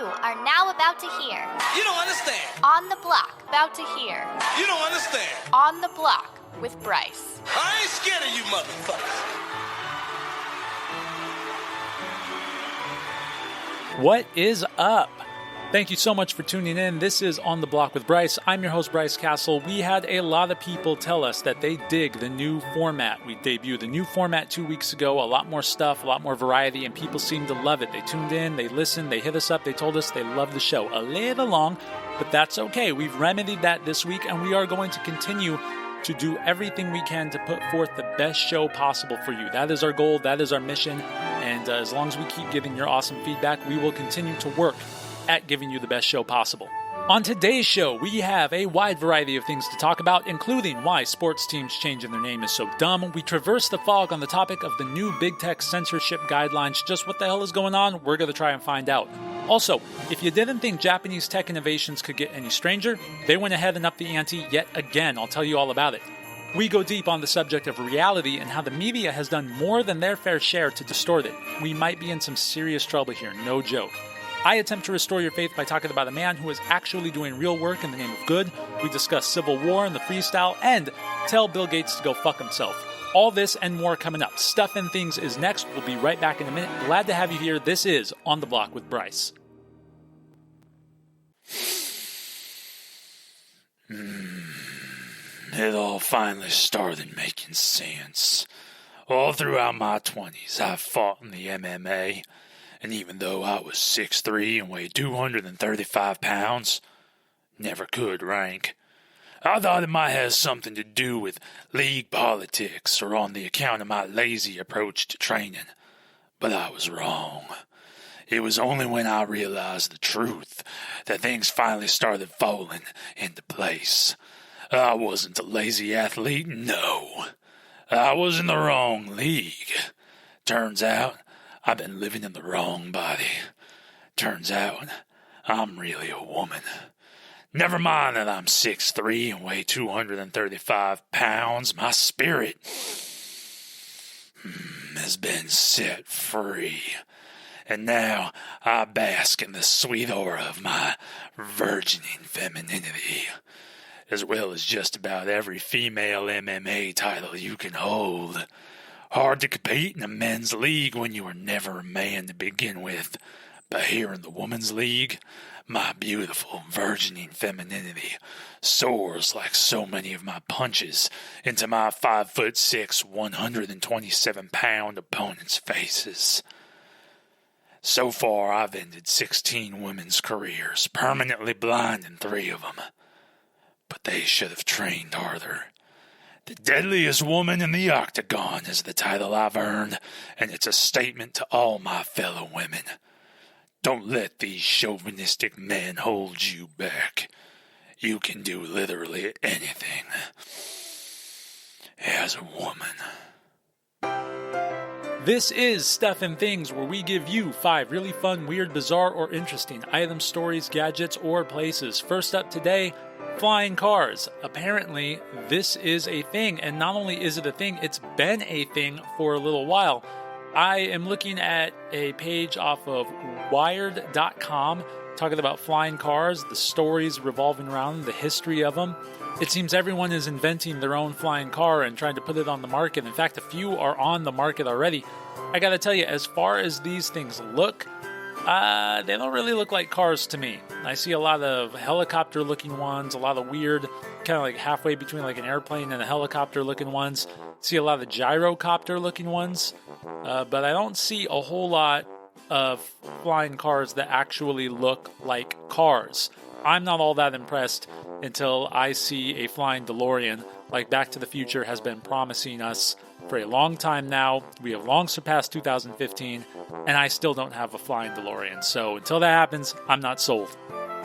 You are now about to hear. You don't understand. On the Block, about to hear. You don't understand. On the Block with Bryce. I ain't scared of you motherfuckers. What is up? Thank you so much for tuning in. This is On the Block with Bryce. I'm your host, Bryce Castle. We had a lot of people tell us that they dig the new format. We debuted the new format 2 weeks ago. A lot more stuff, a lot more variety, and people seem to love it. They tuned in, they listened, they hit us up, they told us they love the show. A little long, but that's okay. We've remedied that this week, and we are going to continue to do everything we can to put forth the best show possible for you. That is our goal. That is our mission. And as long as we keep giving your awesome feedback, we will continue to work at giving you the best show possible. On today's show, we have a wide variety of things to talk about, including why sports teams changing their name is so dumb. We traverse the fog on the topic of the new big tech censorship guidelines. Just what the hell is going on? We're going to try and find out. Also, if you didn't think Japanese tech innovations could get any stranger, they went ahead and upped the ante yet again. I'll tell you all about it. We go deep on the subject of reality and how the media has done more than their fair share to distort it. We might be in some serious trouble here, no joke. I attempt to restore your faith by talking about a man who is actually doing real work in the name of good. We discuss civil war and the freestyle, and tell Bill Gates to go fuck himself. All this and more coming up. Stuff and Things is next. We'll be right back in a minute. Glad to have you here. This is On the Block with Bryce. It all finally started making sense. All throughout my 20s, I fought in the MMA. And even though I was 6'3" and weighed 235 pounds, never could rank. I thought it might have something to do with league politics or on the account of my lazy approach to training. But I was wrong. It was only when I realized the truth that things finally started falling into place. I wasn't a lazy athlete, no. I was in the wrong league. Turns out, I've been living in the wrong body. Turns out, I'm really a woman. Never mind that I'm 6'3" and weigh 235 pounds. My spirit has been set free. And now I bask in the sweet aura of my virgining femininity, as well as just about every female MMA title you can hold. Hard to compete in a men's league when you were never a man to begin with. But here in the women's league, my beautiful, virgining femininity soars like so many of my punches into my 5'6", 127-pound opponents' faces. So far, I've ended 16 women's careers, permanently blinding 3 of them. But they should have trained harder. The deadliest woman in the octagon is the title I've earned, and it's a statement to all my fellow women. Don't let these chauvinistic men hold you back. You can do literally anything as a woman. This is Stuff and Things, where we give you 5 really fun, weird, bizarre, or interesting items, stories, gadgets, or places. First up today, flying cars. Apparently, this is a thing, and not only is it a thing, it's been a thing for a little while. I am looking at a page off of Wired.com talking about flying cars, the stories revolving around the history of them. It seems everyone is inventing their own flying car and trying to put it on the market. In fact, a few are on the market already. I gotta tell you, as far as these things look, they don't really look like cars to me. I see a lot of helicopter-looking ones, a lot of weird, kind of like halfway between like an airplane and a helicopter-looking ones. See a lot of gyrocopter-looking ones, but I don't see a whole lot of flying cars that actually look like cars. I'm not all that impressed until I see a flying DeLorean, like Back to the Future has been promising us for a long time now. We have long surpassed 2015, and I still don't have a flying DeLorean. So until that happens, I'm not sold.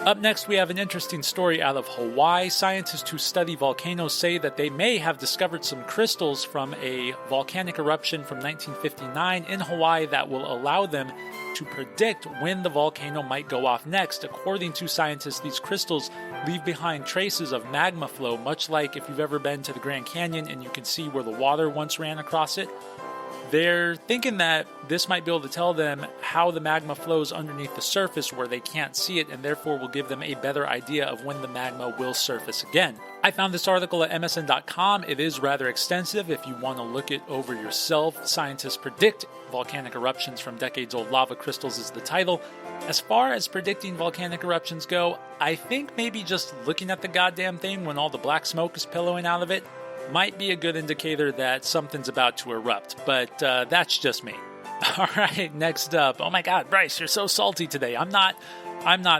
Up next, we have an interesting story out of Hawaii. Scientists who study volcanoes say that they may have discovered some crystals from a volcanic eruption from 1959 in Hawaii that will allow them to predict when the volcano might go off next. According to scientists, these crystals leave behind traces of magma flow, much like if you've ever been to the Grand Canyon and you can see where the water once ran across it. They're thinking that this might be able to tell them how the magma flows underneath the surface where they can't see it, and therefore will give them a better idea of when the magma will surface again. I found this article at MSN.com. It is rather extensive if you want to look it over yourself. Scientists predict volcanic eruptions from decades-old lava crystals is the title. As far as predicting volcanic eruptions go, I think maybe just looking at the goddamn thing when all the black smoke is billowing out of it might be a good indicator that something's about to erupt, but that's just me. All right, next up. Oh my God, Bryce, you're so salty today. I'm not.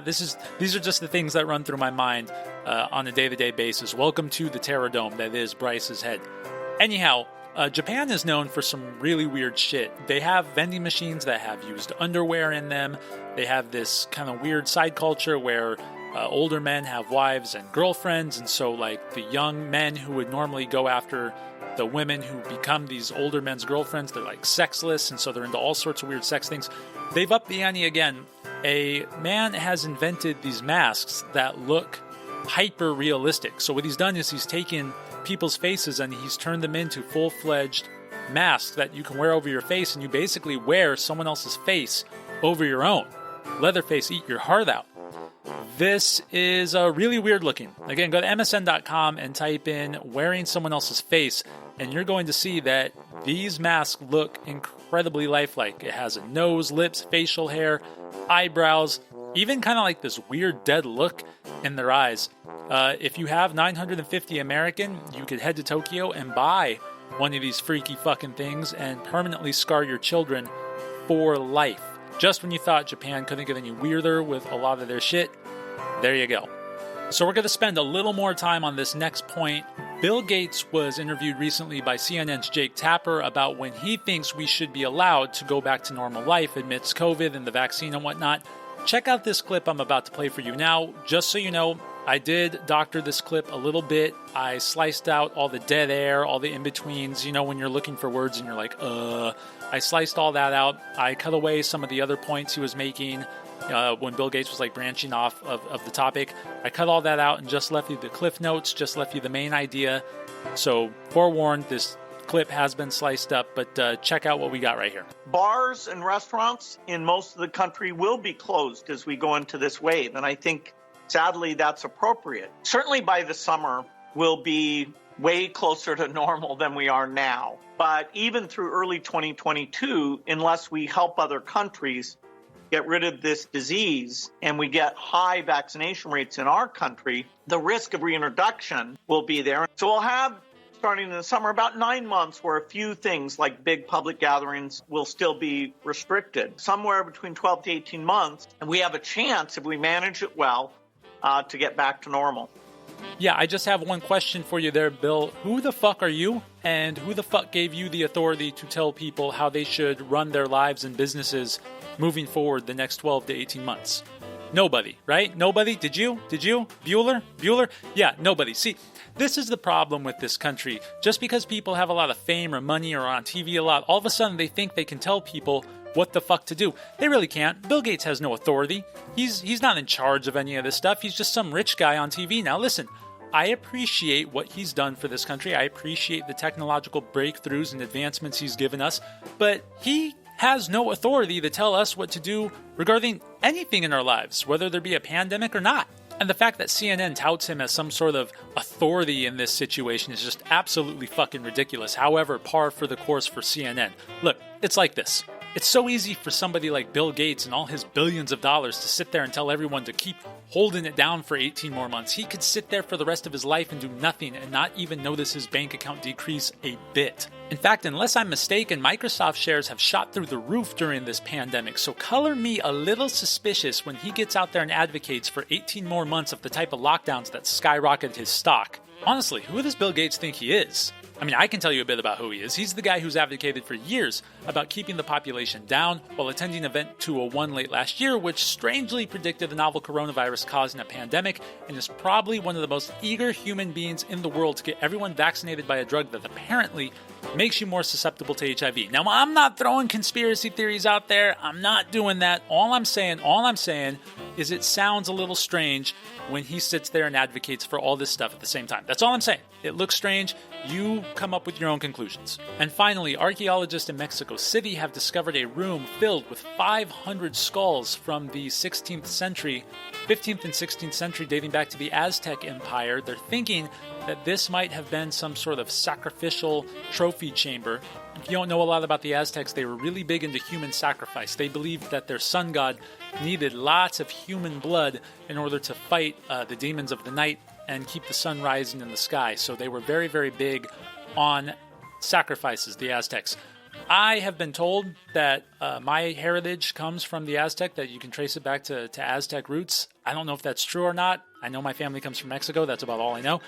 These are just the things that run through my mind on a day-to-day basis. Welcome to the Terror Dome that is Bryce's head. Anyhow, Japan is known for some really weird shit. They have vending machines that have used underwear in them. They have this kind of weird side culture where older men have wives and girlfriends, and so like the young men who would normally go after the women who become these older men's girlfriends, they're like sexless, and so they're into all sorts of weird sex things. They've upped the ante again. A man has invented these masks that look hyper realistic. So what he's done is he's taken people's faces and he's turned them into full-fledged masks that you can wear over your face, and you basically wear someone else's face over your own. Leatherface, eat your heart out. This is really weird looking. Again, go to MSN.com and type in wearing someone else's face, and you're going to see that these masks look incredibly lifelike. It has a nose, lips, facial hair, eyebrows, even kind of like this weird dead look in their eyes. If you have 950 American, you could head to Tokyo and buy one of these freaky fucking things and permanently scar your children for life. Just when you thought Japan couldn't get any weirder with a lot of their shit, there you go. So we're going to spend a little more time on this next point. Bill Gates was interviewed recently by CNN's Jake Tapper about when he thinks we should be allowed to go back to normal life amidst COVID and the vaccine and whatnot. Check out this clip I'm about to play for you now. Just so you know, I did doctor this clip a little bit. I sliced out all the dead air, all the in-betweens, you know, when you're looking for words and you're like, I sliced all that out. I cut away some of the other points he was making when Bill Gates was like branching off of the topic. I cut all that out and just left you the cliff notes, just left you the main idea. So forewarned, this clip has been sliced up, but check out what we got right here. Bars and restaurants in most of the country will be closed as we go into this wave, and I think sadly that's appropriate. Certainly by the summer, we'll be way closer to normal than we are now. But even through early 2022, unless we help other countries get rid of this disease and we get high vaccination rates in our country, the risk of reintroduction will be there. So we'll have, starting in the summer, about 9 months where a few things like big public gatherings will still be restricted. Somewhere between 12 to 18 months, and we have a chance, if we manage it well, to get back to normal. Yeah, I just have one question for you there, Bill. Who the fuck are you? And who the fuck gave you the authority to tell people how they should run their lives and businesses moving forward the next 12 to 18 months? Nobody, right? Nobody? Did you? Bueller? Yeah, nobody. See, this is the problem with this country. Just because people have a lot of fame or money or are on TV a lot, all of a sudden they think they can tell people what the fuck to do. They really can't. Bill Gates has no authority. He's not in charge of any of this stuff. He's just some rich guy on TV. Now listen, I appreciate what he's done for this country. I appreciate the technological breakthroughs and advancements he's given us, but he has no authority to tell us what to do regarding anything in our lives, whether there be a pandemic or not. And the fact that CNN touts him as some sort of authority in this situation is just absolutely fucking ridiculous. However, par for the course for CNN. Look, it's like this. It's so easy for somebody like Bill Gates and all his billions of dollars to sit there and tell everyone to keep holding it down for 18 more months. He could sit there for the rest of his life and do nothing and not even notice his bank account decrease a bit. In fact, unless I'm mistaken, Microsoft shares have shot through the roof during this pandemic, so color me a little suspicious when he gets out there and advocates for 18 more months of the type of lockdowns that skyrocketed his stock. Honestly, who does Bill Gates think he is? I mean, I can tell you a bit about who he is. He's the guy who's advocated for years about keeping the population down while attending Event 201 late last year, which strangely predicted the novel coronavirus causing a pandemic, and is probably one of the most eager human beings in the world to get everyone vaccinated by a drug that apparently makes you more susceptible to HIV. Now, I'm not throwing conspiracy theories out there. I'm not doing that. All I'm saying, is it sounds a little strange when he sits there and advocates for all this stuff at the same time. That's all I'm saying. It looks strange. You come up with your own conclusions. And finally, archaeologists in Mexico City have discovered a room filled with 500 skulls from the 16th century, 15th and 16th century, dating back to the Aztec Empire. They're thinking that this might have been some sort of sacrificial trophy chamber. If you don't know a lot about the Aztecs, they were really big into human sacrifice. They believed that their sun god needed lots of human blood in order to fight the demons of the night and keep the sun rising in the sky. So they were very, very big on sacrifices, the Aztecs. I have been told that my heritage comes from the Aztec, that you can trace it back to Aztec roots. I don't know if that's true or not. I know my family comes from Mexico. That's about all I know.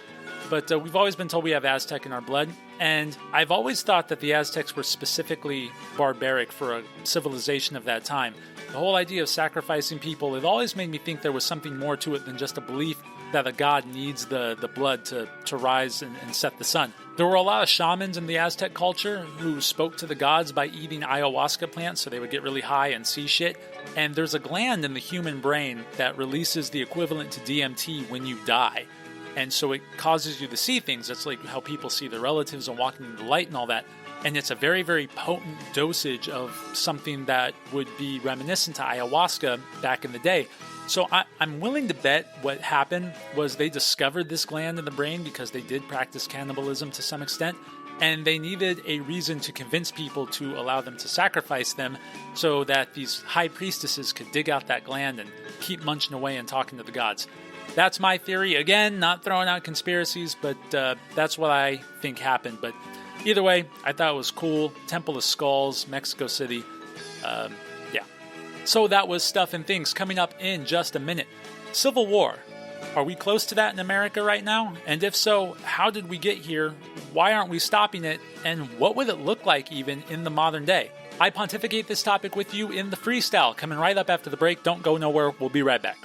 But we've always been told we have Aztec in our blood. And I've always thought that the Aztecs were specifically barbaric for a civilization of that time. The whole idea of sacrificing people, it always made me think there was something more to it than just a belief that a god needs the blood to rise and set the sun. There were a lot of shamans in the Aztec culture who spoke to the gods by eating ayahuasca plants, so they would get really high and see shit. And there's a gland in the human brain that releases the equivalent to DMT when you die. And so it causes you to see things. That's like how people see their relatives and walking in the light and all that. And it's a very, very potent dosage of something that would be reminiscent to ayahuasca back in the day. So I'm willing to bet what happened was they discovered this gland in the brain because they did practice cannibalism to some extent, and they needed a reason to convince people to allow them to sacrifice them so that these high priestesses could dig out that gland and keep munching away and talking to the gods. That's my theory. Again, not throwing out conspiracies, but that's what I think happened. But either way, I thought it was cool. Temple of Skulls, Mexico City. Yeah. So that was Stuff and Things. Coming up in just a minute. Civil War. Are we close to that in America right now? And if so, how did we get here? Why aren't we stopping it? And what would it look like even in the modern day? I pontificate this topic with you in the freestyle. Coming right up after the break. Don't go nowhere. We'll be right back.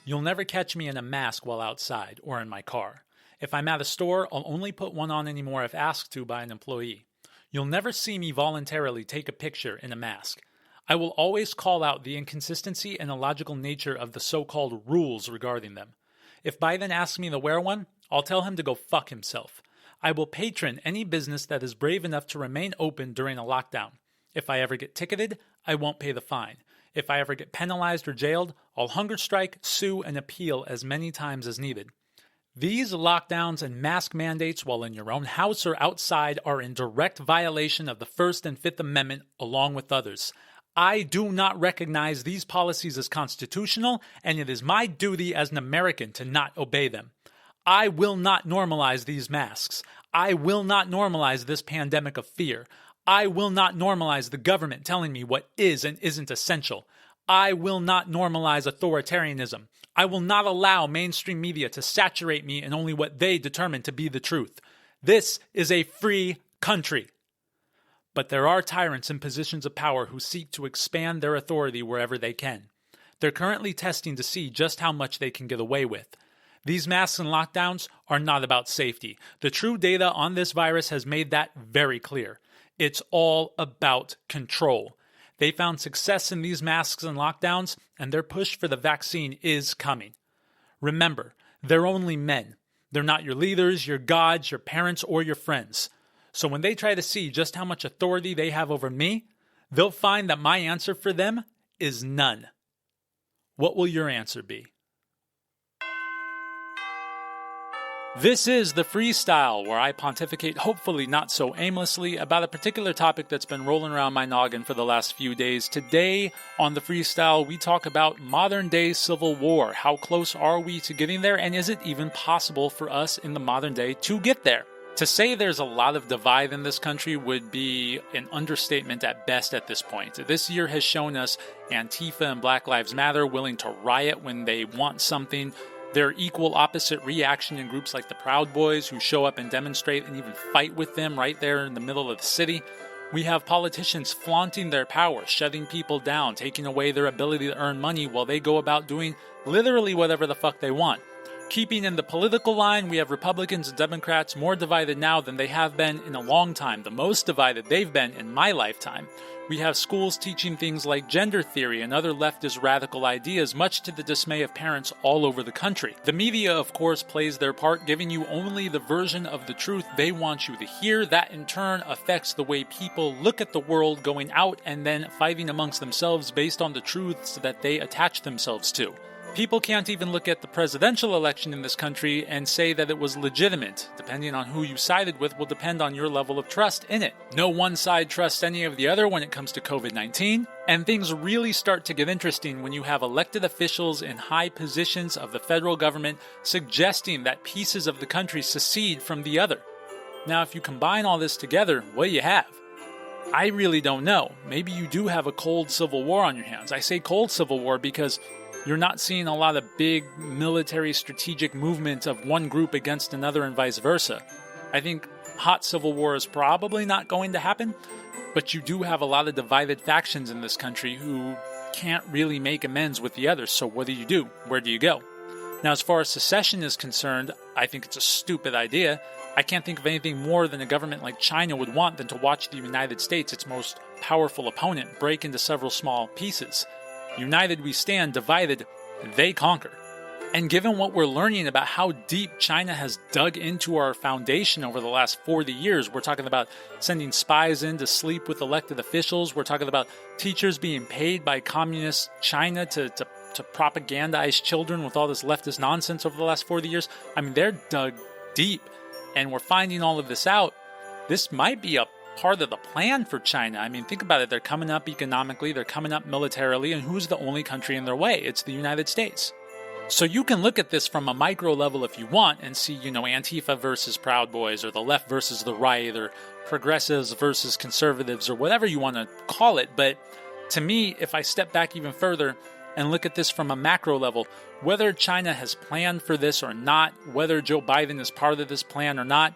You'll never catch me in a mask while outside or in my car. If I'm at a store, I'll only put one on anymore if asked to by an employee. You'll never see me voluntarily take a picture in a mask. I will always call out the inconsistency and illogical nature of the so-called rules regarding them. If Biden asks me to wear one, I'll tell him to go fuck himself. I will patron any business that is brave enough to remain open during a lockdown. If I ever get ticketed, I won't pay the fine. If I ever get penalized or jailed, I'll hunger strike, sue, and appeal as many times as needed. These lockdowns and mask mandates while in your own house or outside are in direct violation of the First and Fifth Amendment along with others. I do not recognize these policies as constitutional, and it is my duty as an American to not obey them. I will not normalize these masks. I will not normalize this pandemic of fear. I will not normalize the government telling me what is and isn't essential. I will not normalize authoritarianism. I will not allow mainstream media to saturate me in only what they determine to be the truth. This is a free country. But there are tyrants in positions of power who seek to expand their authority wherever they can. They're currently testing to see just how much they can get away with. These masks and lockdowns are not about safety. The true data on this virus has made that very clear. It's all about control. They found success in these masks and lockdowns, and their push for the vaccine is coming. Remember, they're only men. They're not your leaders, your gods, your parents, or your friends. So when they try to see just how much authority they have over me, they'll find that my answer for them is none. What will your answer be? This is the Freestyle, where I pontificate, hopefully not so aimlessly, about a particular topic that's been rolling around my noggin for the last few days. Today on the Freestyle, we talk about modern-day civil war. How close are we to getting there, and is it even possible for us in the modern day to get there? To say there's a lot of divide in this country would be an understatement at best at this point. This year has shown us Antifa and Black Lives Matter willing to riot when they want something. Their equal opposite reaction in groups like the Proud Boys, who show up and demonstrate and even fight with them right there in the middle of the city. We have politicians flaunting their power, shutting people down, taking away their ability to earn money while they go about doing literally whatever the fuck they want. Keeping in the political line, we have Republicans and Democrats more divided now than they have been in a long time, the most divided they've been in my lifetime. We have schools teaching things like gender theory and other leftist radical ideas, much to the dismay of parents all over the country. The media, of course, plays their part, giving you only the version of the truth they want you to hear. That, in turn, affects the way people look at the world, going out and then fighting amongst themselves based on the truths that they attach themselves to. People can't even look at the presidential election in this country and say that it was legitimate. Depending on who you sided with will depend on your level of trust in it. No one side trusts any of the other when it comes to COVID-19, and things really start to get interesting when you have elected officials in high positions of the federal government suggesting that pieces of the country secede from the other. Now, if you combine all this together, what do you have? I really don't know. Maybe you do have a cold civil war on your hands. I say cold civil war because you're not seeing a lot of big military strategic movement of one group against another and vice versa. I think hot civil war is probably not going to happen, but you do have a lot of divided factions in this country who can't really make amends with the others. So what do? Where do you go? Now, as far as secession is concerned, I think it's a stupid idea. I can't think of anything more than a government like China would want than to watch the United States, its most powerful opponent, break into several small pieces. United we stand, divided they conquer. And given what we're learning about how deep China has dug into our foundation over the last 40 years, we're talking about sending spies in to sleep with elected officials. We're talking about teachers being paid by communist China to propagandize children with all this leftist nonsense over the last 40 years. I mean, they're dug deep, and we're finding all of this out. This might be a part of the plan for China. I mean, think about it. They're coming up economically, they're coming up militarily, and who's the only country in their way? It's the United States. So you can look at this from a micro level if you want and see, Antifa versus Proud Boys, or the left versus the right, or progressives versus conservatives, or whatever you want to call it. But to me, if I step back even further and look at this from a macro level, whether China has planned for this or not, whether Joe Biden is part of this plan or not,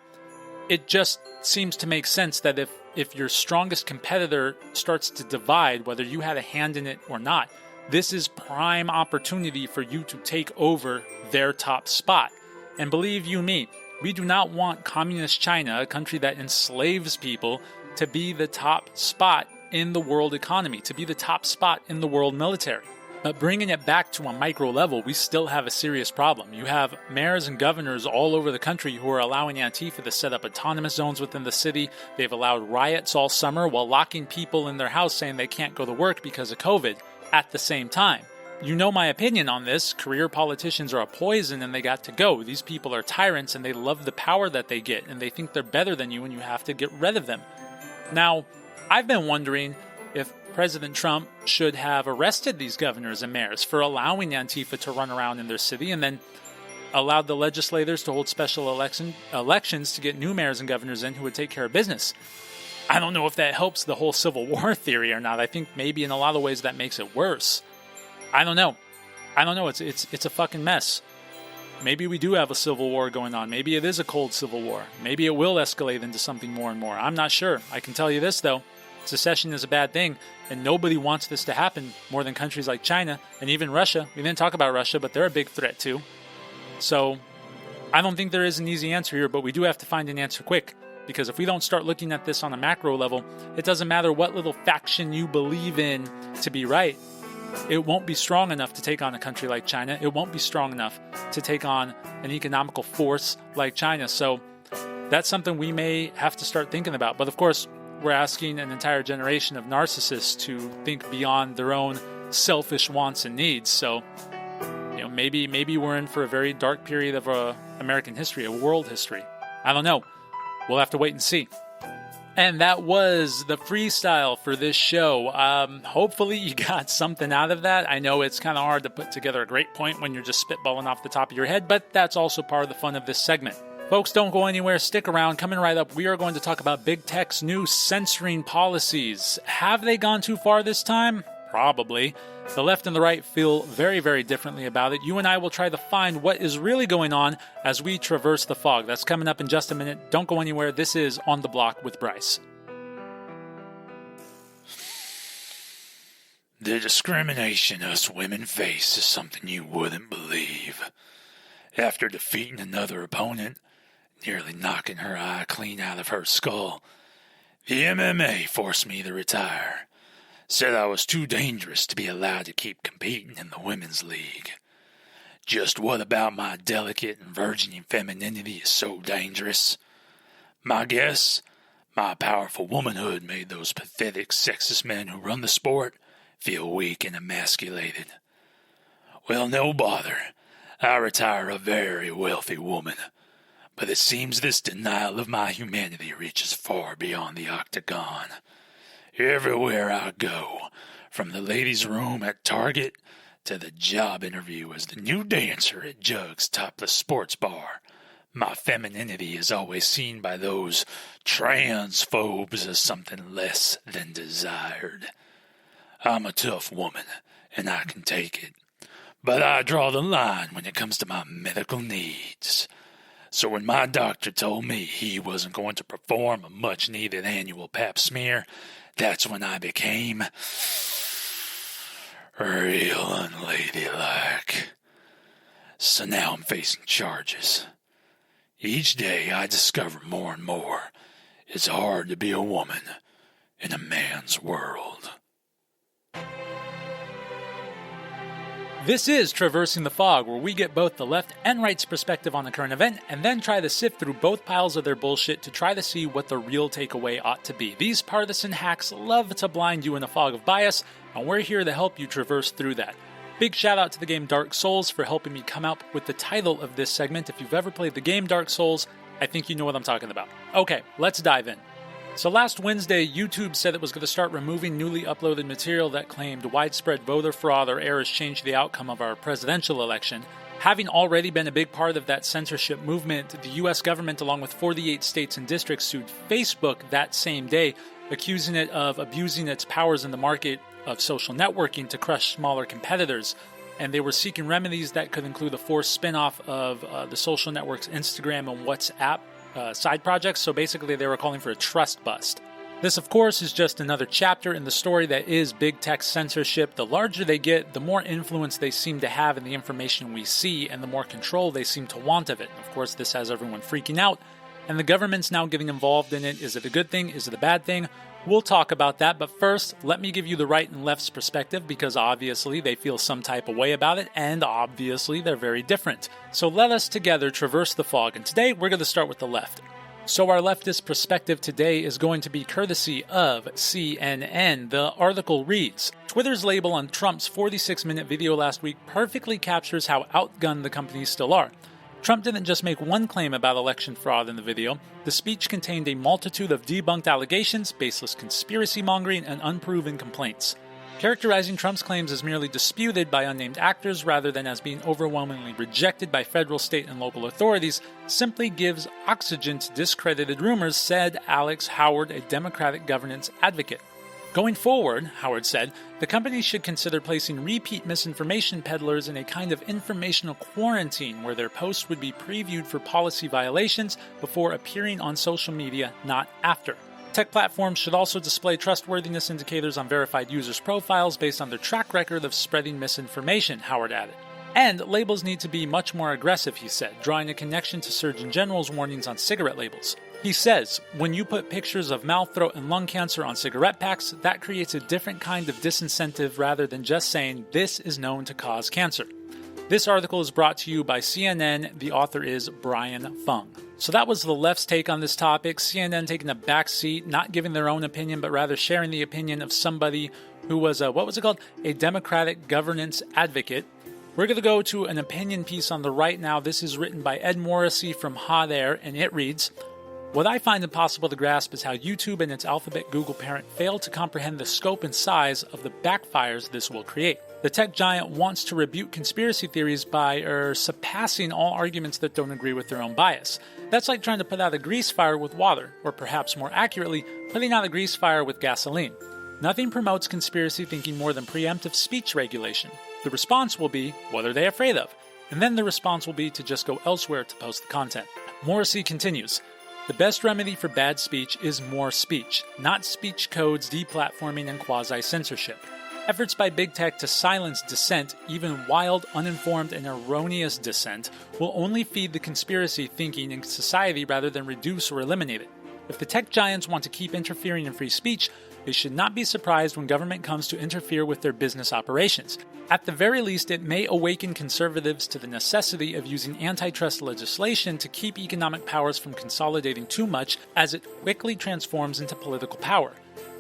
it just seems to make sense that if your strongest competitor starts to divide, whether you had a hand in it or not, this is prime opportunity for you to take over their top spot. And believe you me, we do not want communist China, a country that enslaves people, to be the top spot in the world economy, to be the top spot in the world military. But bringing it back to a micro level, we still have a serious problem. You have mayors and governors all over the country who are allowing Antifa to set up autonomous zones within the city. They've allowed riots all summer while locking people in their house saying they can't go to work because of COVID at the same time. You know my opinion on this. Career politicians are a poison and they got to go. These people are tyrants and they love the power that they get and they think they're better than you and you have to get rid of them. Now, I've been wondering if President Trump should have arrested these governors and mayors for allowing Antifa to run around in their city and then allowed the legislators to hold special elections to get new mayors and governors in who would take care of business. I don't know if that helps the whole Civil War theory or not. I think maybe in a lot of ways that makes it worse. I don't know. It's a fucking mess. Maybe we do have a civil war going on. Maybe it is a cold civil war. Maybe it will escalate into something more and more. I'm not sure. I can tell you this, though. Secession is a bad thing, and nobody wants this to happen more than countries like China and even Russia. We didn't talk about Russia, but they're a big threat too. So I don't think there is an easy answer here, but we do have to find an answer quick. Because if we don't start looking at this on a macro level, it doesn't matter what little faction you believe in to be right. It won't be strong enough to take on a country like China. It won't be strong enough to take on an economical force like China. So that's something we may have to start thinking about. But of course, we're asking an entire generation of narcissists to think beyond their own selfish wants and needs. So, maybe we're in for a very dark period of American history, a world history. I don't know. We'll have to wait and see. And that was the freestyle for this show. Hopefully you got something out of that. I know it's kind of hard to put together a great point when you're just spitballing off the top of your head, but that's also part of the fun of this segment. Folks, don't go anywhere. Stick around. Coming right up, we are going to talk about Big Tech's new censoring policies. Have they gone too far this time? Probably. The left and the right feel very, very differently about it. You and I will try to find what is really going on as we traverse the fog. That's coming up in just a minute. Don't go anywhere. This is On the Block with Bryce. The discrimination us women face is something you wouldn't believe. After defeating another opponent, nearly knocking her eye clean out of her skull, the MMA forced me to retire. Said I was too dangerous to be allowed to keep competing in the women's league. Just what about my delicate and virgining femininity is so dangerous? My guess, my powerful womanhood made those pathetic sexist men who run the sport feel weak and emasculated. Well, no bother. I retire a very wealthy woman. But it seems this denial of my humanity reaches far beyond the octagon. Everywhere I go, from the ladies' room at Target to the job interview as the new dancer at Jug's topless sports bar, my femininity is always seen by those transphobes as something less than desired. I'm a tough woman, and I can take it. But I draw the line when it comes to my medical needs. So when my doctor told me he wasn't going to perform a much-needed annual pap smear, that's when I became real unladylike. So now I'm facing charges. Each day I discover more and more it's hard to be a woman in a man's world. This is Traversing the Fog, where we get both the left and right's perspective on the current event, and then try to sift through both piles of their bullshit to try to see what the real takeaway ought to be. These partisan hacks love to blind you in a fog of bias, and we're here to help you traverse through that. Big shout out to the game Dark Souls for helping me come up with the title of this segment. If you've ever played the game Dark Souls, I think you know what I'm talking about. Okay, let's dive in. So last Wednesday, YouTube said it was going to start removing newly uploaded material that claimed widespread voter fraud or errors changed the outcome of our presidential election. Having already been a big part of that censorship movement, the U.S. government, along with 48 states and districts, sued Facebook that same day, accusing it of abusing its powers in the market of social networking to crush smaller competitors. And they were seeking remedies that could include a forced spin-off of the social networks Instagram and WhatsApp side projects. So basically they were calling for a trust bust. This, of course, is just another chapter in the story that is big tech censorship. The larger they get, the more influence they seem to have in the information we see, and the more control they seem to want of it. Of course, this has everyone freaking out, and the government's now getting involved in it. Is it a good thing? Is it a bad thing? We'll talk about that, but first, let me give you the right and left's perspective, because obviously they feel some type of way about it, and obviously they're very different. So let us together traverse the fog, and today we're going to start with the left. So our leftist perspective today is going to be courtesy of CNN. The article reads, Twitter's label on Trump's 46-minute video last week perfectly captures how outgunned the companies still are. Trump didn't just make one claim about election fraud in the video. The speech contained a multitude of debunked allegations, baseless conspiracy mongering, and unproven complaints. Characterizing Trump's claims as merely disputed by unnamed actors rather than as being overwhelmingly rejected by federal, state, and local authorities simply gives oxygen to discredited rumors, said Alex Howard, a Democratic governance advocate. Going forward, Howard said, the company should consider placing repeat misinformation peddlers in a kind of informational quarantine where their posts would be previewed for policy violations before appearing on social media, not after. Tech platforms should also display trustworthiness indicators on verified users' profiles based on their track record of spreading misinformation, Howard added. And labels need to be much more aggressive, he said, drawing a connection to Surgeon General's warnings on cigarette labels. He says, when you put pictures of mouth, throat, and lung cancer on cigarette packs, that creates a different kind of disincentive rather than just saying, this is known to cause cancer. This article is brought to you by CNN. The author is Brian Fung. So that was the left's take on this topic. CNN taking a back seat, not giving their own opinion, but rather sharing the opinion of somebody who was a Democratic governance advocate. We're going to go to an opinion piece on the right now. This is written by Ed Morrissey from Hot Air, and it reads, what I find impossible to grasp is how YouTube and its Alphabet Google parent fail to comprehend the scope and size of the backfires this will create. The tech giant wants to rebuke conspiracy theories by surpassing all arguments that don't agree with their own bias. That's like trying to put out a grease fire with water, or perhaps more accurately, putting out a grease fire with gasoline. Nothing promotes conspiracy thinking more than preemptive speech regulation. The response will be, what are they afraid of? And then the response will be to just go elsewhere to post the content. Morrissey continues, the best remedy for bad speech is more speech, not speech codes, deplatforming, and quasi-censorship. Efforts by big tech to silence dissent, even wild, uninformed, and erroneous dissent, will only feed the conspiracy thinking in society rather than reduce or eliminate it. If the tech giants want to keep interfering in free speech, they should not be surprised when government comes to interfere with their business operations. At the very least, it may awaken conservatives to the necessity of using antitrust legislation to keep economic powers from consolidating too much as it quickly transforms into political power.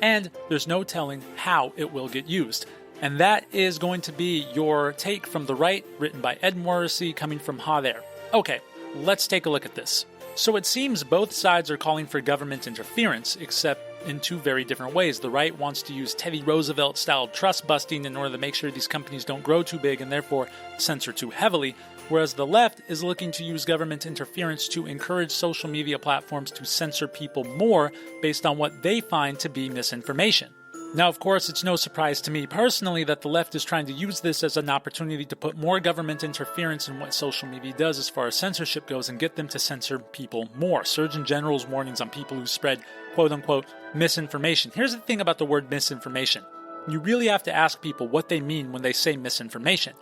And there's no telling how it will get used. And that is going to be your take from the right, written by Ed Morrissey, coming from Hot Air. Okay, let's take a look at this. So it seems both sides are calling for government interference, except in two very different ways. The right wants to use Teddy Roosevelt-style trust busting in order to make sure these companies don't grow too big and therefore censor too heavily, whereas the left is looking to use government interference to encourage social media platforms to censor people more based on what they find to be misinformation. Now, of course, it's no surprise to me personally that the left is trying to use this as an opportunity to put more government interference in what social media does as far as censorship goes and get them to censor people more. Surgeon General's warnings on people who spread quote-unquote misinformation. Here's the thing about the word misinformation. You really have to ask people what they mean when they say misinformation.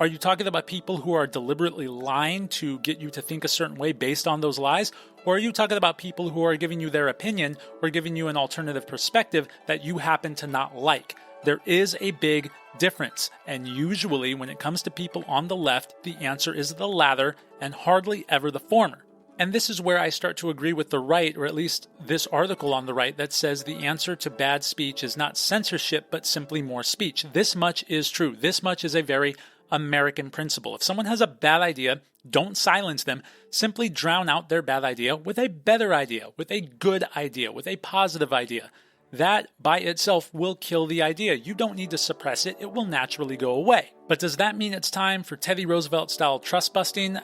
Are you talking about people who are deliberately lying to get you to think a certain way based on those lies? Or are you talking about people who are giving you their opinion or giving you an alternative perspective that you happen to not like? There is a big difference. And usually when it comes to people on the left, the answer is the latter and hardly ever the former. And this is where I start to agree with the right, or at least this article on the right that says the answer to bad speech is not censorship, but simply more speech. This much is true. This much is a very American principle. If someone has a bad idea, don't silence them. Simply drown out their bad idea with a better idea, with a good idea, with a positive idea. That by itself will kill the idea. You don't need to suppress it. It will naturally go away. But does that mean it's time for Teddy Roosevelt-style trust busting?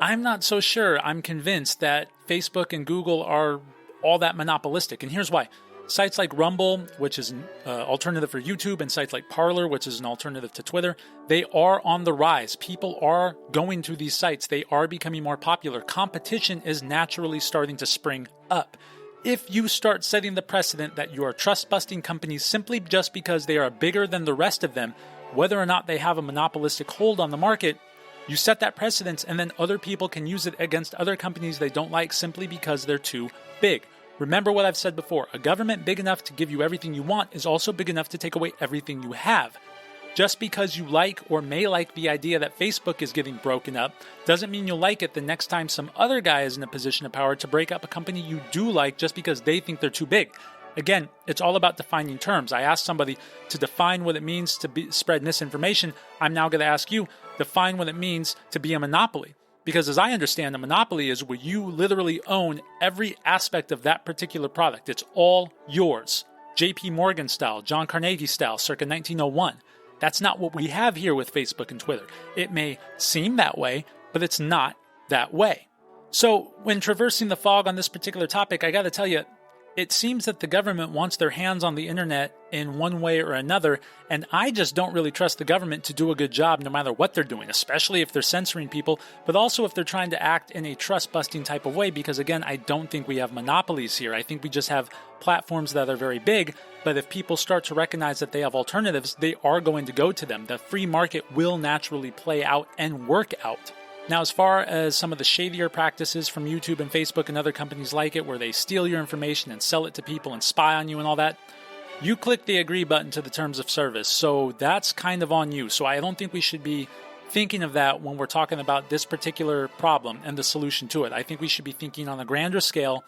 I'm not so sure. I'm convinced that Facebook and Google are all that monopolistic. And here's why. Sites like Rumble, which is an alternative for YouTube, and sites like Parler, which is an alternative to Twitter, they are on the rise. People are going to these sites. They are becoming more popular. Competition is naturally starting to spring up. If you start setting the precedent that you are trust-busting companies simply just because they are bigger than the rest of them, whether or not they have a monopolistic hold on the market, you set that precedence and then other people can use it against other companies they don't like simply because they're too big. Remember what I've said before, a government big enough to give you everything you want is also big enough to take away everything you have. Just because you like or may like the idea that Facebook is getting broken up doesn't mean you'll like it the next time some other guy is in a position of power to break up a company you do like just because they think they're too big. Again, it's all about defining terms. I asked somebody to define what it means to spread misinformation. I'm now going to ask you, define what it means to be a monopoly. Because as I understand, a monopoly is where you literally own every aspect of that particular product. It's all yours. J.P. Morgan style, John Carnegie style, circa 1901. That's not what we have here with Facebook and Twitter. It may seem that way, but it's not that way. So when traversing the fog on this particular topic, I got to tell you, it seems that the government wants their hands on the internet in one way or another, and I just don't really trust the government to do a good job no matter what they're doing, especially if they're censoring people, but also if they're trying to act in a trust-busting type of way, because again, I don't think we have monopolies here. I think we just have platforms that are very big, but if people start to recognize that they have alternatives, they are going to go to them. The free market will naturally play out and work out. Now, as far as some of the shadier practices from YouTube and Facebook and other companies like it, where they steal your information and sell it to people and spy on you and all that, you click the agree button to the terms of service. So that's kind of on you. So I don't think we should be thinking of that when we're talking about this particular problem and the solution to it. I think we should be thinking on a grander scale.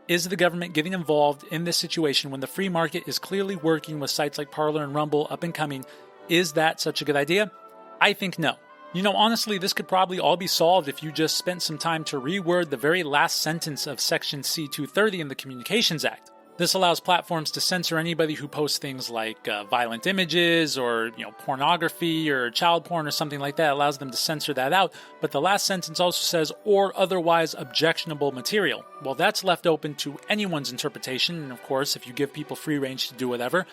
Is the government getting involved in this situation when the free market is clearly working with sites like Parler and Rumble up and coming? Is that such a good idea? I think no. You know, honestly, this could probably all be solved if you just spent some time to reword the very last sentence of Section C-230 in the Communications Act. This allows platforms to censor anybody who posts things like violent images or, pornography or child porn or something like that. It allows them to censor that out. But the last sentence also says, or otherwise objectionable material. Well, that's left open to anyone's interpretation. And of course, if you give people free range to do whatever,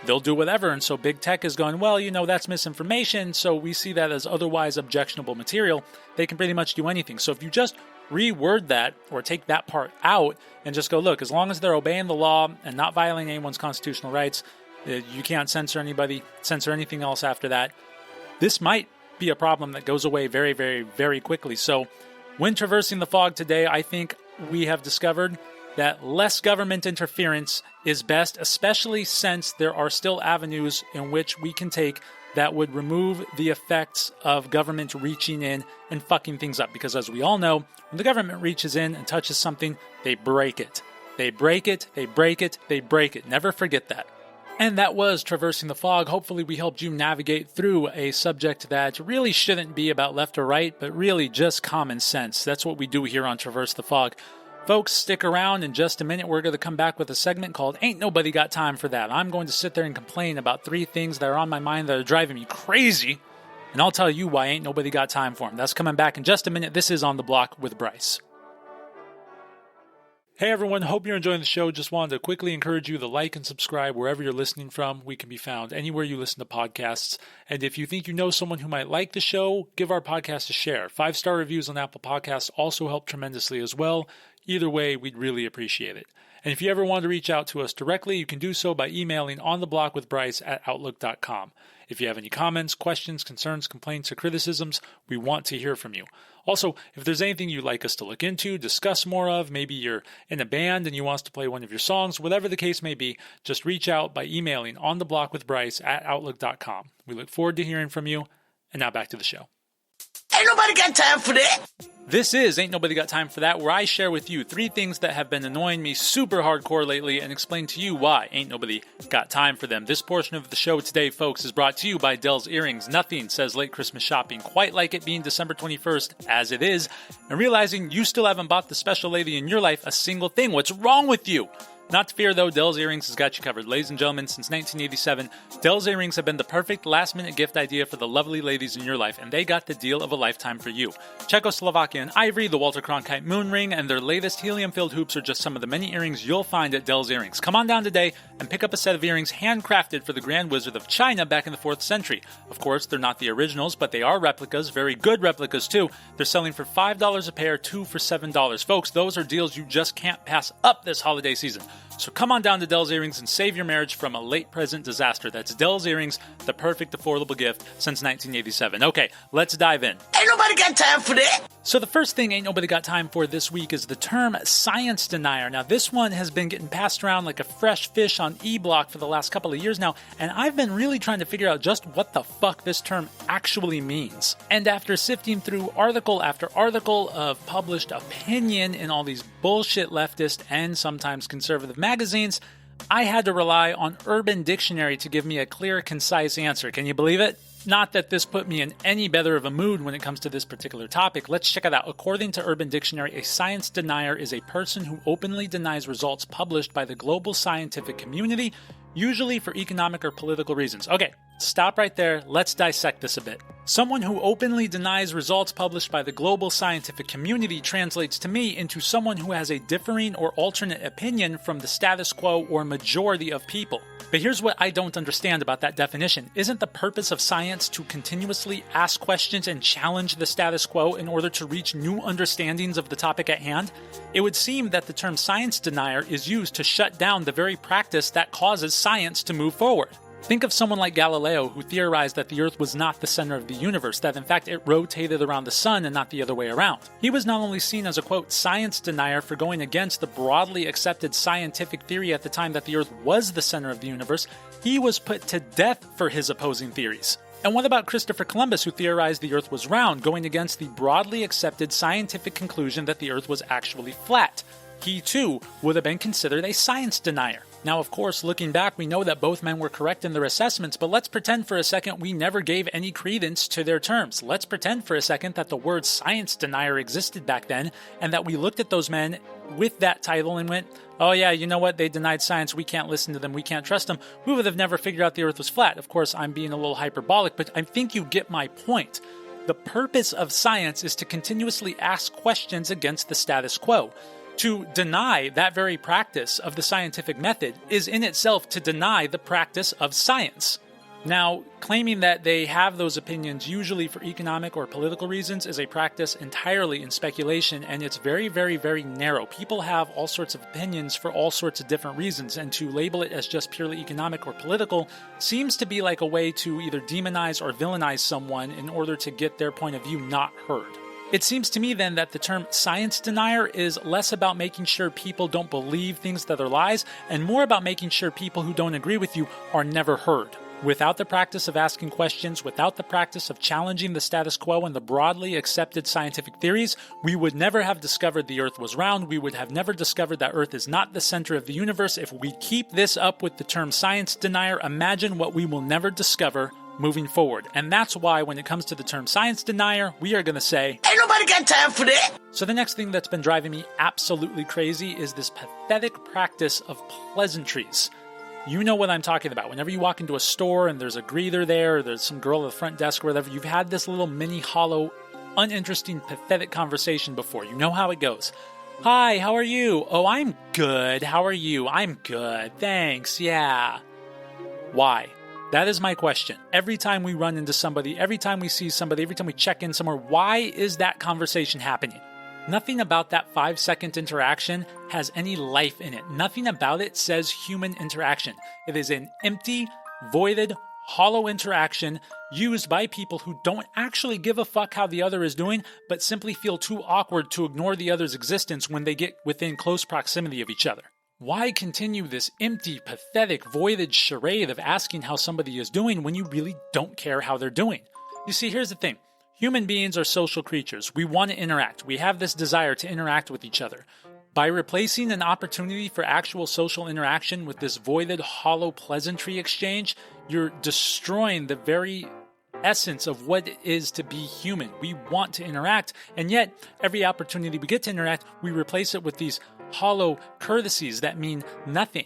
they'll do whatever. And so big tech is going, well, that's misinformation. So we see that as otherwise objectionable material. They can pretty much do anything. So if you just reword that or take that part out and just go, look, as long as they're obeying the law and not violating anyone's constitutional rights, You can't censor anybody, censor anything else after that. This might be a problem that goes away very, very, very quickly. So when traversing the fog today, I think we have discovered that less government interference is best, especially since there are still avenues in which we can take that would remove the effects of government reaching in and fucking things up. Because as we all know, when the government reaches in and touches something, they break it. They break it, they break it, they break it. Never forget that. And that was Traversing the Fog. Hopefully we helped you navigate through a subject that really shouldn't be about left or right, but really just common sense. That's what we do here on Traverse the Fog. Folks, stick around. In just a minute, we're going to come back with a segment called Ain't Nobody Got Time for That. I'm going to sit there and complain about 3 things that are on my mind that are driving me crazy, and I'll tell you why ain't nobody got time for them. That's coming back in just a minute. This is On the Block with Bryce. Hey everyone, hope you're enjoying the show. Just wanted to quickly encourage you to like and subscribe wherever you're listening from. We can be found anywhere you listen to podcasts. And if you think you know someone who might like the show, give our podcast a share. 5-star reviews on Apple Podcasts also help tremendously as well. Either way, we'd really appreciate it. And if you ever want to reach out to us directly, you can do so by emailing ontheblock@outlook.com. If you have any comments, questions, concerns, complaints, or criticisms, we want to hear from you. Also, if there's anything you'd like us to look into, discuss more of, maybe you're in a band and you want us to play one of your songs, whatever the case may be, just reach out by emailing ontheblock@outlook.com. We look forward to hearing from you. And now back to the show. Ain't nobody got time for that. This is Ain't Nobody Got Time for That, where I share with you 3 things that have been annoying me super hardcore lately and explain to you why ain't nobody got time for them. This portion of the show today, folks, is brought to you by Dell's Earrings. Nothing says late Christmas shopping quite like it being December 21st, as it is, and realizing you still haven't bought the special lady in your life a single thing. What's wrong with you? Not to fear, though, Dell's Earrings has got you covered. Ladies and gentlemen, since 1987, Dell's Earrings have been the perfect last-minute gift idea for the lovely ladies in your life, and they got the deal of a lifetime for you. Czechoslovakian ivory, the Walter Cronkite moon ring, and their latest helium-filled hoops are just some of the many earrings you'll find at Dell's Earrings. Come on down today and pick up a set of earrings handcrafted for the Grand Wizard of China back in the 4th century. Of course, they're not the originals, but they are replicas, very good replicas too. They're selling for $5 a pair, 2 for $7. Folks, those are deals you just can't pass up this holiday season. So come on down to Dell's Earrings and save your marriage from a late present disaster. That's Dell's Earrings, the perfect affordable gift since 1987. Okay, let's dive in. Ain't nobody got time for that. So the first thing ain't nobody got time for this week is the term science denier. Now this one has been getting passed around like a fresh fish on E-Block for the last couple of years now, and I've been really trying to figure out just what the fuck this term actually means. And after sifting through article after article of published opinion in all these bullshit leftist and sometimes conservative magazines, I had to rely on Urban Dictionary to give me a clear, concise answer. Can you believe it? Not that this put me in any better of a mood when it comes to this particular topic. Let's check it out. According to Urban Dictionary, a science denier is a person who openly denies results published by the global scientific community, usually for economic or political reasons. Okay, stop right there. Let's dissect this a bit. Someone who openly denies results published by the global scientific community translates to me into someone who has a differing or alternate opinion from the status quo or majority of people. But here's what I don't understand about that definition. Isn't the purpose of science to continuously ask questions and challenge the status quo in order to reach new understandings of the topic at hand? It would seem that the term science denier is used to shut down the very practice that causes science to move forward. Think of someone like Galileo, who theorized that the Earth was not the center of the universe, that in fact it rotated around the sun and not the other way around. He was not only seen as a, quote, science denier for going against the broadly accepted scientific theory at the time that the Earth was the center of the universe, he was put to death for his opposing theories. And what about Christopher Columbus, who theorized the Earth was round, going against the broadly accepted scientific conclusion that the Earth was actually flat? He, too, would have been considered a science denier. Now, of course, looking back, we know that both men were correct in their assessments, but let's pretend for a second we never gave any credence to their terms. Let's pretend for a second that the word science denier existed back then, and that we looked at those men with that title and went, oh yeah, you know what, they denied science, we can't listen to them, we can't trust them. We would have never figured out the Earth was flat. Of course, I'm being a little hyperbolic, but I think you get my point. The purpose of science is to continuously ask questions against the status quo. To deny that very practice of the scientific method is in itself to deny the practice of science. Now, claiming that they have those opinions usually for economic or political reasons is a practice entirely in speculation, and it's very, very, very narrow. People have all sorts of opinions for all sorts of different reasons, and to label it as just purely economic or political seems to be like a way to either demonize or villainize someone in order to get their point of view not heard. It seems to me then that the term science denier is less about making sure people don't believe things that are lies, and more about making sure people who don't agree with you are never heard. Without the practice of asking questions, without the practice of challenging the status quo and the broadly accepted scientific theories, we would never have discovered the Earth was round. We would have never discovered that Earth is not the center of the universe. If we keep this up with the term science denier, imagine what we will never discover moving forward. And that's why when it comes to the term science denier, we are going to say, Ain't nobody got time for that. So the next thing that's been driving me absolutely crazy is this pathetic practice of pleasantries. You know what I'm talking about. Whenever you walk into a store and there's a greeter there, or there's some girl at the front desk or whatever, you've had this little mini hollow, uninteresting, pathetic conversation before. You know how it goes. Hi, how are you? Oh, I'm good. How are you? I'm good. Thanks. Yeah. Why? That is my question. Every time we run into somebody, every time we see somebody, every time we check in somewhere, why is that conversation happening? Nothing about that 5-second interaction has any life in it. Nothing about it says human interaction. It is an empty, voided, hollow interaction used by people who don't actually give a fuck how the other is doing, but simply feel too awkward to ignore the other's existence when they get within close proximity of each other. Why continue this empty, pathetic, voided charade of asking how somebody is doing when you really don't care how they're doing? You see, here's the thing. Human beings are social creatures. We want to interact. We have this desire to interact with each other. By replacing an opportunity for actual social interaction with this voided, hollow pleasantry exchange, you're destroying the very essence of what it is to be human. We want to interact, and yet every opportunity we get to interact, we replace it with these hollow courtesies that mean nothing.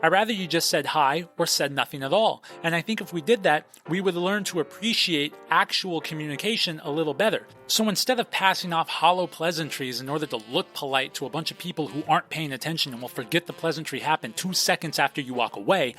I'd rather you just said hi or said nothing at all. And I think if we did that, we would learn to appreciate actual communication a little better. So instead of passing off hollow pleasantries in order to look polite to a bunch of people who aren't paying attention and will forget the pleasantry happened 2 seconds after you walk away,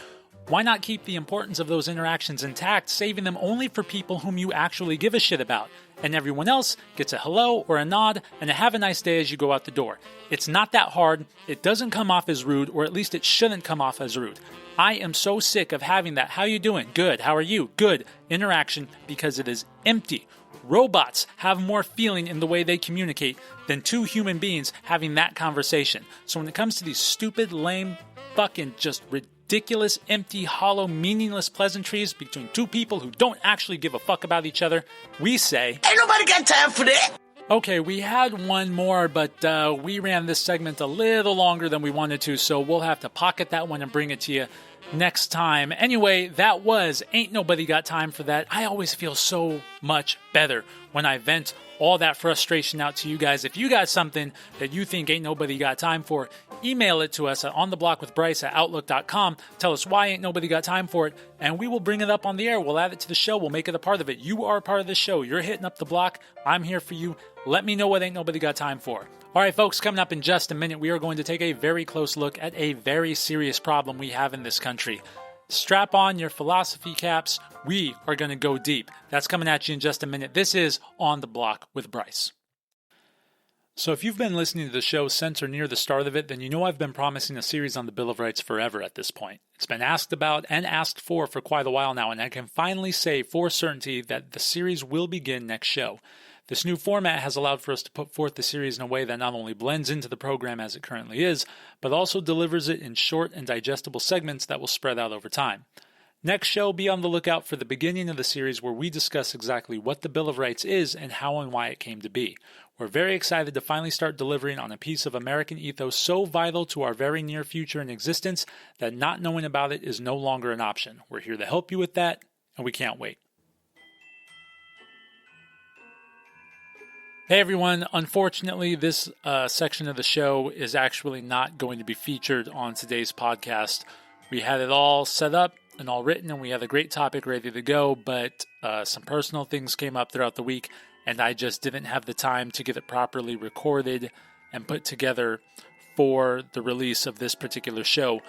why not keep the importance of those interactions intact, saving them only for people whom you actually give a shit about? And everyone else gets a hello or a nod and a have a nice day as you go out the door. It's not that hard. It doesn't come off as rude, or at least it shouldn't come off as rude. I am so sick of having that "how you doing? Good. How are you? Good" interaction because it is empty. Robots have more feeling in the way they communicate than two human beings having that conversation. So when it comes to these stupid, lame, fucking just ridiculous, empty, hollow, meaningless pleasantries between two people who don't actually give a fuck about each other, we say, Ain't nobody got time for that. Okay, we had one more, but we ran this segment a little longer than we wanted to, so we'll have to pocket that one and bring it to you next time. Anyway, that was Ain't Nobody Got Time for That. I always feel so much better when I vent all that frustration out to you guys. If you got something that you think ain't nobody got time for, email it to us at ontheblock.with.bryce@outlook.com. Tell us why ain't nobody got time for it, and we will bring it up on the air. We'll add it to the show. We'll make it a part of it. You are a part of the show. You're hitting up the block. I'm here for you. Let me know what ain't nobody got time for. All right, folks, coming up in just a minute, we are going to take a very close look at a very serious problem we have in this country. Strap on your philosophy caps. We are going to go deep. That's coming at you in just a minute. This is On the Block with Bryce. So if you've been listening to the show since or near the start of it, then you know I've been promising a series on the Bill of Rights forever at this point. It's been asked about and asked for quite a while now, and I can finally say for certainty that the series will begin next show. This new format has allowed for us to put forth the series in a way that not only blends into the program as it currently is, but also delivers it in short and digestible segments that will spread out over time. Next show, be on the lookout for the beginning of the series where we discuss exactly what the Bill of Rights is and how and why it came to be. We're very excited to finally start delivering on a piece of American ethos so vital to our very near future and existence that not knowing about it is no longer an option. We're here to help you with that, and we can't wait. Hey everyone, unfortunately this section of the show is actually not going to be featured on today's podcast. We had it all set up and all written and we had a great topic ready to go, but some personal things came up throughout the week and I just didn't have the time to get it properly recorded and put together for the release of this particular show.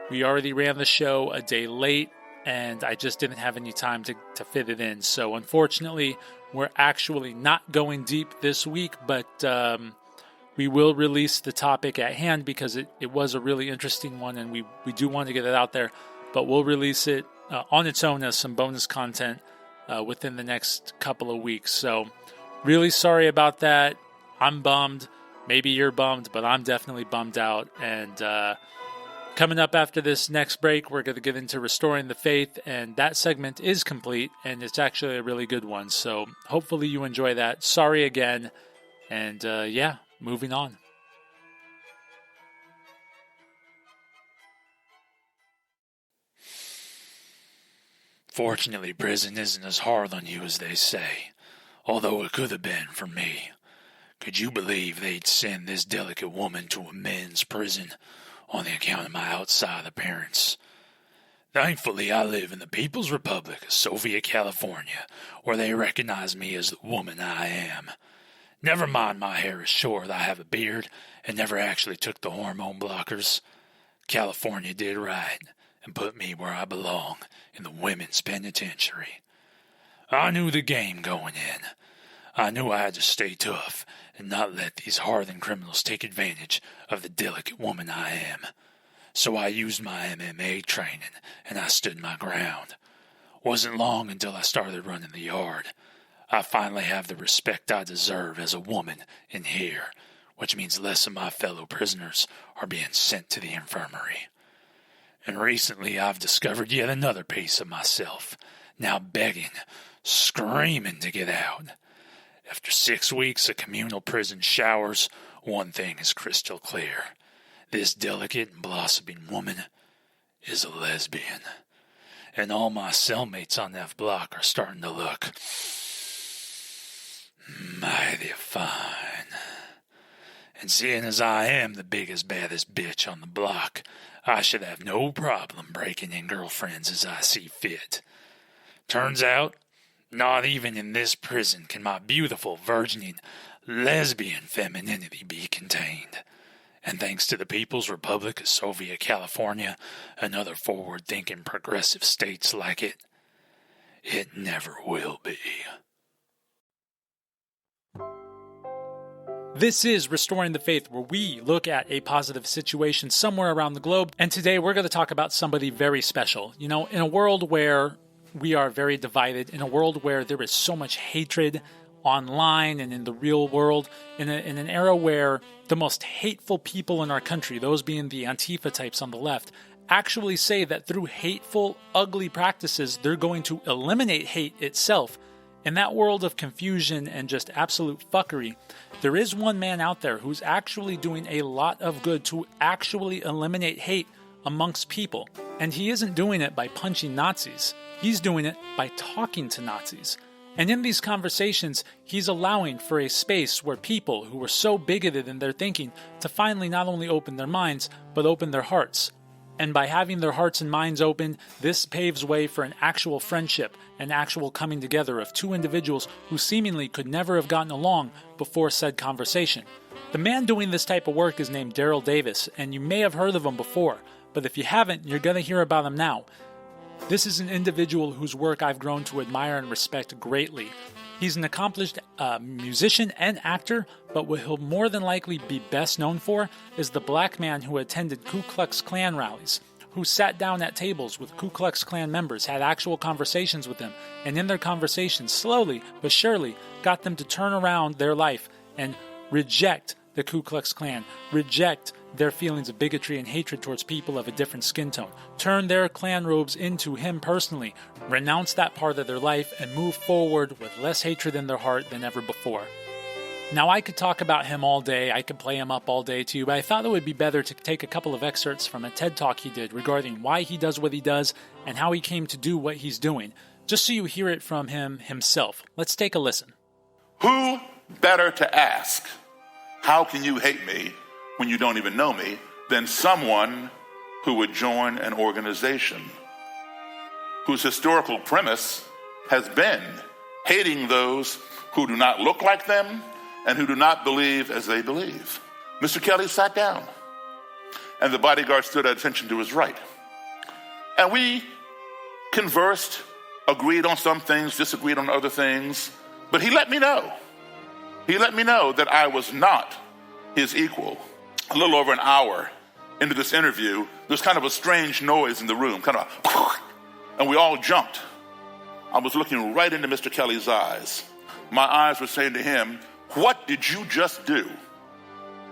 We already ran the show a day late and I just didn't have any time to fit it in. So unfortunately, we're actually not going deep this week, but we will release the topic at hand because it was a really interesting one, and we do want to get it out there. But we'll release it on its own as some bonus content within the next couple of weeks. So really sorry about that. I'm bummed. Maybe you're bummed, but I'm definitely bummed out. And coming up after this next break, we're going to get into Restoring the Faith, and that segment is complete, and it's actually a really good one. So hopefully you enjoy that. Sorry again. And moving on. Fortunately, prison isn't as hard on you as they say, although it could have been for me. Could you believe they'd send this delicate woman to a men's prison on the account of my outside appearance? Thankfully, I live in the People's Republic of Soviet California, where they recognize me as the woman I am. Never mind my hair is short, I have a beard, and never actually took the hormone blockers. California did right and put me where I belong, in the women's penitentiary. I knew the game going in. I knew I had to stay tough and not let these hardened criminals take advantage of the delicate woman I am. So I used my MMA training, and I stood my ground. Wasn't long until I started running the yard. I finally have the respect I deserve as a woman in here, which means less of my fellow prisoners are being sent to the infirmary. And recently I've discovered yet another piece of myself, now begging, screaming to get out. After 6 weeks of communal prison showers, one thing is crystal clear. This delicate and blossoming woman is a lesbian. And all my cellmates on that block are starting to look mighty fine. And seeing as I am the biggest, baddest bitch on the block, I should have no problem breaking in girlfriends as I see fit. Turns out, not even in this prison can my beautiful, virgining, lesbian femininity be contained. And thanks to the People's Republic of Soviet California and other forward-thinking progressive states like it, it never will be. This is Restoring the Faith, where we look at a positive situation somewhere around the globe. And today we're going to talk about somebody very special. You know, in a world where we are very divided, in a world where there is so much hatred online and in the real world, in an era where the most hateful people in our country, those being the Antifa types on the left, actually say that through hateful, ugly practices, they're going to eliminate hate itself. In that world of confusion and just absolute fuckery, there is one man out there who's actually doing a lot of good to actually eliminate hate amongst people. And he isn't doing it by punching Nazis. He's doing it by talking to Nazis. And in these conversations, he's allowing for a space where people who were so bigoted in their thinking to finally not only open their minds, but open their hearts. And by having their hearts and minds open, this paves way for an actual friendship, an actual coming together of two individuals who seemingly could never have gotten along before said conversation. The man doing this type of work is named Daryl Davis, and you may have heard of him before, but if you haven't, you're going to hear about him now. This is an individual whose work I've grown to admire and respect greatly. He's an accomplished musician and actor, but what he'll more than likely be best known for is the black man who attended Ku Klux Klan rallies, who sat down at tables with Ku Klux Klan members, had actual conversations with them, and in their conversations, slowly but surely, got them to turn around their life and reject the Ku Klux Klan, reject their feelings of bigotry and hatred towards people of a different skin tone, turn their Klan robes into him personally, renounce that part of their life, and move forward with less hatred in their heart than ever before. Now, I could talk about him all day, I could play him up all day to you, but I thought it would be better to take a couple of excerpts from a TED Talk he did regarding why he does what he does and how he came to do what he's doing, just so you hear it from him himself. Let's take a listen. Who better to ask, how can you hate me when you don't even know me, than someone who would join an organization whose historical premise has been hating those who do not look like them and who do not believe as they believe. Mr. Kelly sat down, and the bodyguard stood at attention to his right. And we conversed, agreed on some things, disagreed on other things, but he let me know. He let me know that I was not his equal. A little over an hour into this interview, there's kind of a strange noise in the room, kind of a, and we all jumped. I was looking right into Mr. Kelly's eyes. My eyes were saying to him, "What did you just do?"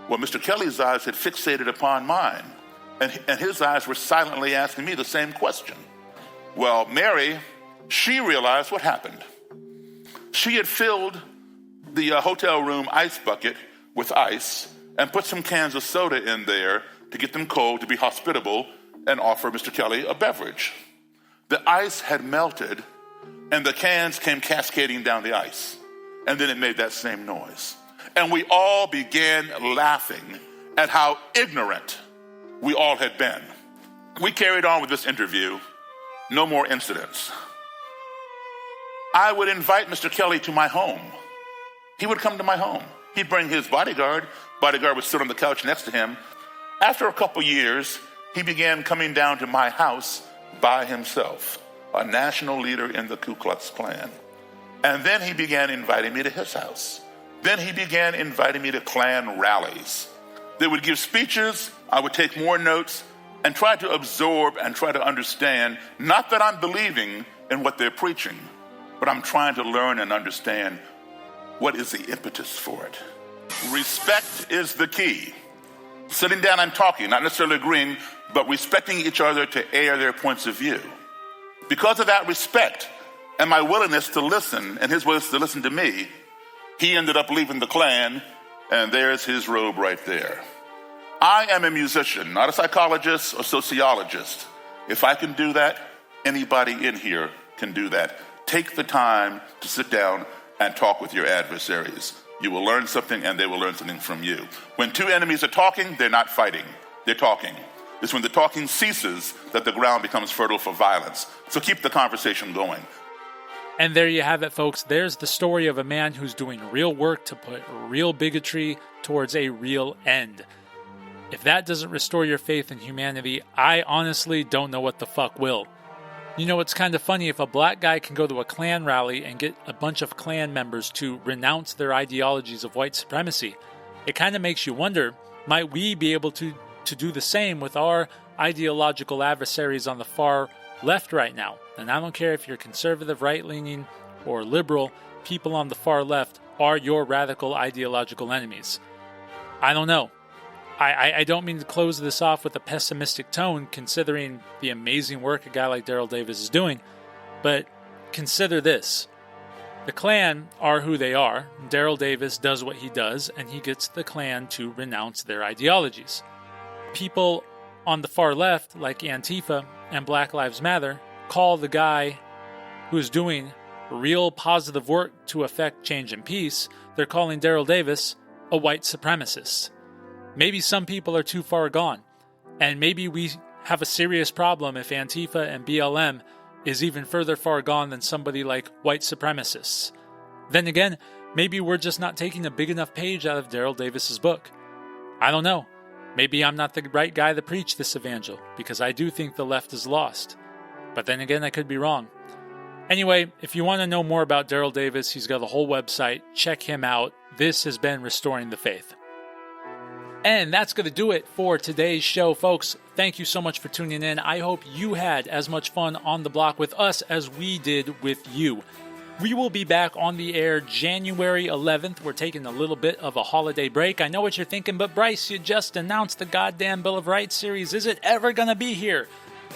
Well, Mr. Kelly's eyes had fixated upon mine, and his eyes were silently asking me the same question. Well, Mary, she realized what happened. She had filled the hotel room ice bucket with ice and put some cans of soda in there to get them cold, to be hospitable, and offer Mr. Kelly a beverage. The ice had melted, and the cans came cascading down the ice. And then it made that same noise. And we all began laughing at how ignorant we all had been. We carried on with this interview. No more incidents. I would invite Mr. Kelly to my home. He would come to my home. He'd bring his bodyguard. Bodyguard would sit on the couch next to him. After a couple years, he began coming down to my house by himself, a national leader in the Ku Klux Klan. And then he began inviting me to his house. Then he began inviting me to Klan rallies. They would give speeches. I would take more notes and try to absorb and try to understand, not that I'm believing in what they're preaching, but I'm trying to learn and understand what is the impetus for it. Respect is the key. Sitting down and talking, not necessarily agreeing, but respecting each other to air their points of view. Because of that respect and my willingness to listen and his willingness to listen to me, he ended up leaving the Klan, and there's his robe right there. I am a musician, not a psychologist or sociologist. If I can do that, anybody in here can do that. Take the time to sit down and talk with your adversaries. You will learn something, and they will learn something from you. When two enemies are talking, they're not fighting. They're talking. It's when the talking ceases that the ground becomes fertile for violence. So keep the conversation going. And there you have it, folks. There's the story of a man who's doing real work to put real bigotry towards a real end. If that doesn't restore your faith in humanity, I honestly don't know what the fuck will. You know, it's kind of funny, if a black guy can go to a Klan rally and get a bunch of Klan members to renounce their ideologies of white supremacy, it kind of makes you wonder, might we be able to do the same with our ideological adversaries on the far left right now? And I don't care if you're conservative, right-leaning, or liberal, people on the far left are your radical ideological enemies. I don't know. I don't mean to close this off with a pessimistic tone, considering the amazing work a guy like Daryl Davis is doing, but consider this. The Klan are who they are. Daryl Davis does what he does, and he gets the Klan to renounce their ideologies. People on the far left, like Antifa and Black Lives Matter, call the guy who is doing real positive work to affect change and peace, they're calling Daryl Davis a white supremacist. Maybe some people are too far gone, and maybe we have a serious problem if Antifa and BLM is even further far gone than somebody like white supremacists. Then again, maybe we're just not taking a big enough page out of Daryl Davis's book. I don't know. Maybe I'm not the right guy to preach this evangel, because I do think the left is lost. But then again, I could be wrong. Anyway, if you want to know more about Daryl Davis, he's got a whole website. Check him out. This has been Restoring the Faith. And that's going to do it for today's show, folks. Thank you so much for tuning in. I hope you had as much fun on the block with us as we did with you. We will be back on the air January 11th. We're taking a little bit of a holiday break. I know what you're thinking, but Bryce, you just announced the goddamn Bill of Rights series. Is it ever going to be here?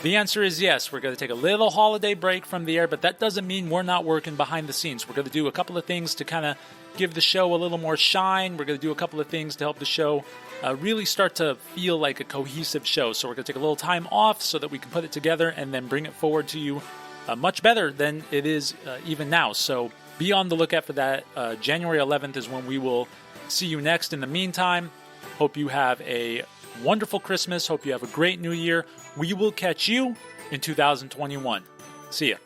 The answer is yes. We're going to take a little holiday break from the air, but that doesn't mean we're not working behind the scenes. We're going to do a couple of things to kind of give the show a little more shine. We're going to do a couple of things to help the show really start to feel like a cohesive show. So we're going to take a little time off so that we can put it together and then bring it forward to you much better than it is even now. So be on the lookout for that. January 11th is when we will see you next. In the meantime, hope you have a wonderful Christmas. Hope you have a great New Year. We will catch you in 2021. See ya.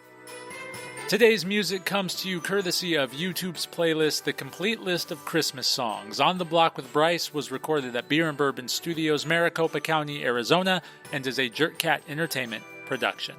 Today's music comes to you courtesy of YouTube's playlist, The Complete List of Christmas Songs. On the Block with Bryce was recorded at Beer and Bourbon Studios, Maricopa County, Arizona, and is a Jerk Cat Entertainment production.